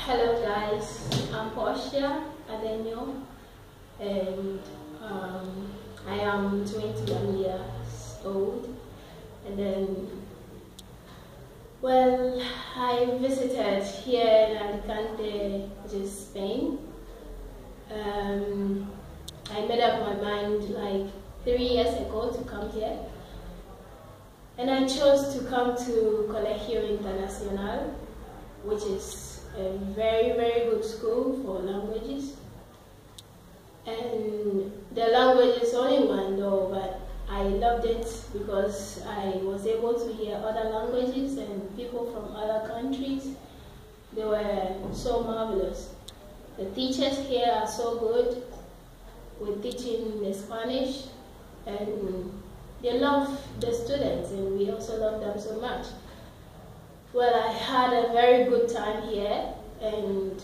Hello guys, I'm Portia Adenyo and I am 21 years old, and then I visited here in Alicante, which is Spain. I made up my mind like 3 years ago to come here, and I chose to come to Colegio Internacional, which is a very, very good school for languages. And the language is only one though, but I loved it because I was able to hear other languages and people from other countries. They were so marvelous. The teachers here are so good with teaching the Spanish, and they love the students, and we also love them so much. Well, I had a very good time here, and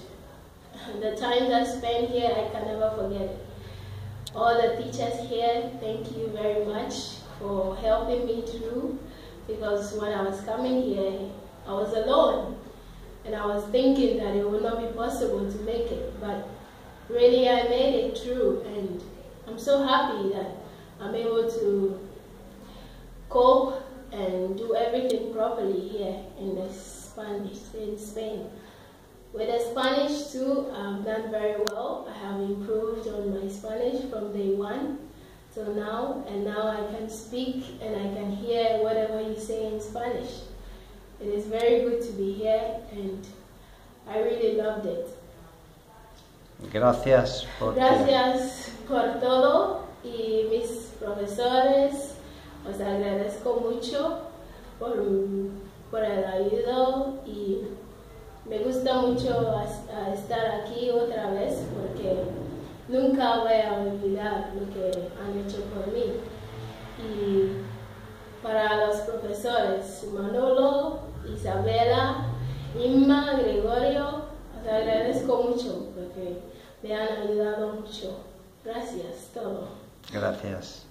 the time I spent here, I can never forget it. All the teachers here, thank you very much for helping me through, because when I was coming here, I was alone, and I was thinking that it would not be possible to make it, but really I made it through, and I'm so happy that I'm able to cope and do everything properly here in Spain. With the Spanish too, I've done very well. I have improved on my Spanish from day one till now, and now I can speak and I can hear whatever you say in Spanish. It is very good to be here, and I really loved it. Gracias por todo, y mis profesores, os agradezco mucho por el ayuda, y me gusta mucho estar aquí otra vez porque nunca voy a olvidar lo que han hecho por mí. Y para los profesores Manolo, Isabela, Inma, Gregorio, os agradezco mucho porque me han ayudado mucho. Gracias, todo. Gracias.